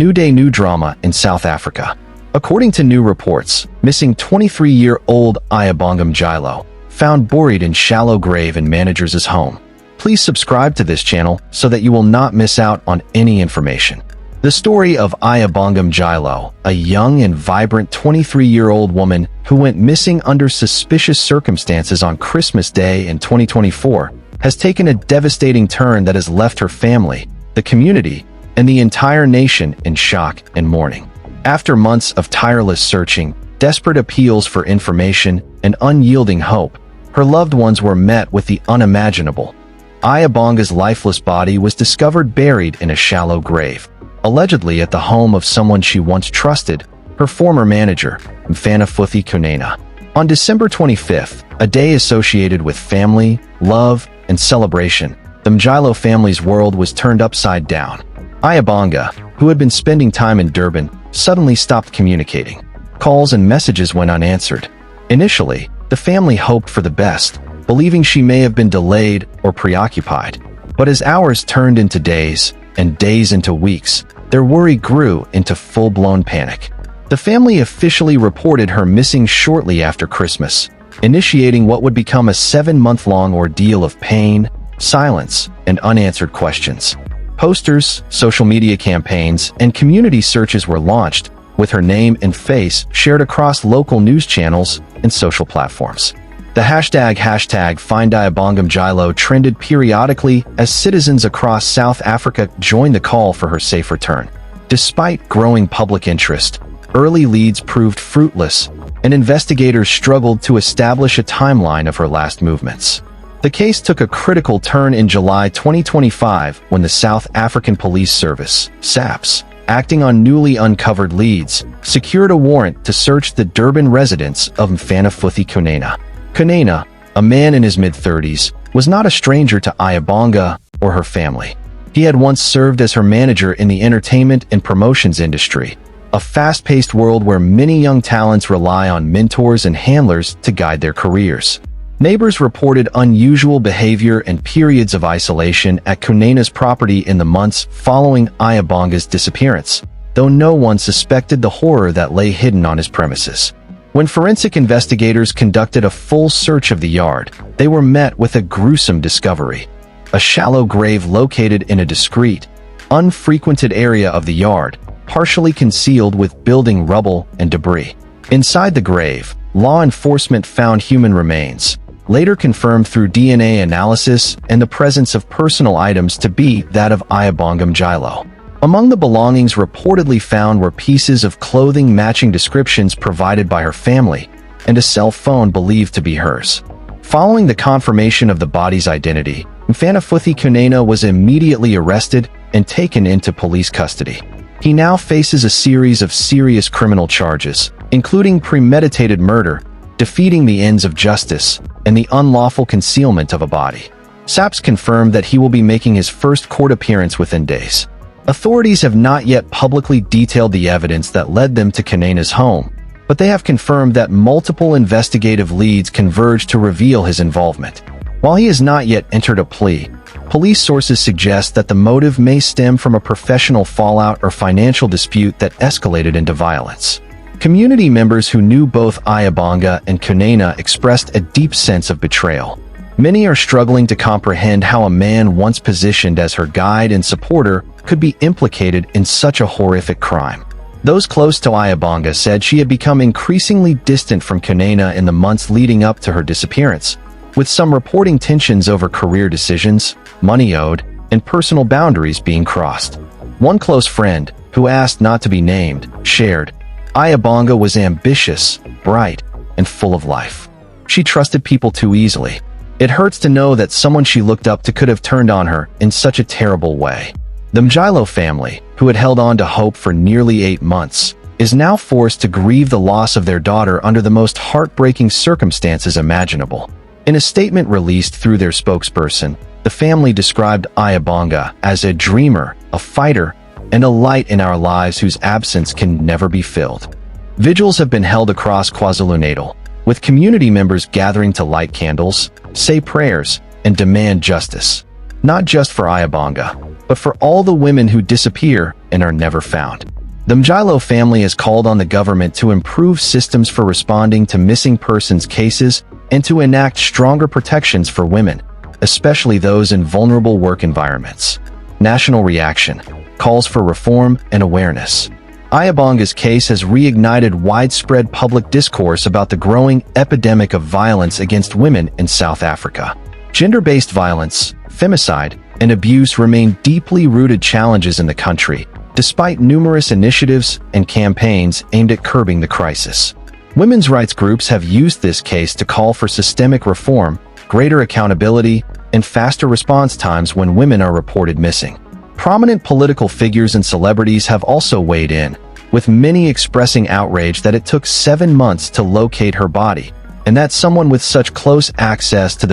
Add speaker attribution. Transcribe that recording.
Speaker 1: New day, new drama in South Africa. According to new reports, missing 23-year-old Ayabonga Mjilo found buried in shallow grave in manager's home. Please subscribe to this channel so that you will not miss out on any information. The story of Ayabonga Mjilo, a young and vibrant 23-year-old woman who went missing under suspicious circumstances on Christmas Day in 2024, has taken a devastating turn that has left her family, the community, and the entire nation in shock and mourning. After months of tireless searching, desperate appeals for information, and unyielding hope, her loved ones were met with the unimaginable. Ayabonga's lifeless body was discovered buried in a shallow grave, allegedly at the home of someone she once trusted, her former manager, Ukhozi Kunena. On December 25th, a day associated with family, love, and celebration, the Mjilo family's world was turned upside down. Ayabonga, who had been spending time in Durban, suddenly stopped communicating. Calls and messages went unanswered. Initially, the family hoped for the best, believing she may have been delayed or preoccupied. But as hours turned into days, and days into weeks, their worry grew into full-blown panic. The family officially reported her missing shortly after Christmas, initiating what would become a 7-month-long ordeal of pain, silence, and unanswered questions. Posters, social media campaigns, and community searches were launched, with her name and face shared across local news channels and social platforms. The hashtag #FindAyabonga Mjilo trended periodically as citizens across South Africa joined the call for her safe return. Despite growing public interest, early leads proved fruitless, and investigators struggled to establish a timeline of her last movements. The case took a critical turn in July 2025 when the South African Police Service, SAPS, acting on newly uncovered leads, secured a warrant to search the Durban residence of Ukhozi Kunena. Kunena, a man in his mid-30s, was not a stranger to Ayabonga or her family. He had once served as her manager in the entertainment and promotions industry, a fast-paced world where many young talents rely on mentors and handlers to guide their careers. Neighbors reported unusual behavior and periods of isolation at Kunena's property in the months following Ayabonga's disappearance, though no one suspected the horror that lay hidden on his premises. When forensic investigators conducted a full search of the yard, they were met with a gruesome discovery. A shallow grave located in a discreet, unfrequented area of the yard, partially concealed with building rubble and debris. Inside the grave, law enforcement found human remains, later confirmed through DNA analysis and the presence of personal items to be that of Ayabonga Mjilo. Among the belongings reportedly found were pieces of clothing matching descriptions provided by her family, and a cell phone believed to be hers. Following the confirmation of the body's identity, Ukhozi Kunena was immediately arrested and taken into police custody. He now faces a series of serious criminal charges, including premeditated murder, defeating the ends of justice, and the unlawful concealment of a body. SAPS confirmed that he will be making his first court appearance within days. Authorities have not yet publicly detailed the evidence that led them to Kunena's home, but they have confirmed that multiple investigative leads converge to reveal his involvement. While he has not yet entered a plea, police sources suggest that the motive may stem from a professional fallout or financial dispute that escalated into violence. Community members who knew both Ayabonga and Kunena expressed a deep sense of betrayal. Many are struggling to comprehend how a man once positioned as her guide and supporter could be implicated in such a horrific crime. Those close to Ayabonga said she had become increasingly distant from Kunena in the months leading up to her disappearance, with some reporting tensions over career decisions, money owed, and personal boundaries being crossed. One close friend, who asked not to be named, shared, "Ayabonga was ambitious, bright, and full of life. She trusted people too easily. It hurts to know that someone she looked up to could have turned on her in such a terrible way." The Mjilo family, who had held on to hope for nearly 8 months, is now forced to grieve the loss of their daughter under the most heartbreaking circumstances imaginable. In a statement released through their spokesperson, the family described Ayabonga as a dreamer, a fighter, and a light in our lives whose absence can never be filled. Vigils have been held across KwaZulu-Natal, with community members gathering to light candles, say prayers, and demand justice. Not just for Ayabonga, but for all the women who disappear and are never found. The Mjilo family has called on the government to improve systems for responding to missing persons cases and to enact stronger protections for women, especially those in vulnerable work environments. National reaction calls for reform and awareness. Ayabanga's case has reignited widespread public discourse about the growing epidemic of violence against women in South Africa. Gender-based violence, femicide, and abuse remain deeply rooted challenges in the country, despite numerous initiatives and campaigns aimed at curbing the crisis. Women's rights groups have used this case to call for systemic reform, greater accountability, and faster response times when women are reported missing. Prominent political figures and celebrities have also weighed in, with many expressing outrage that it took 7 months to locate her body, and that someone with such close access to the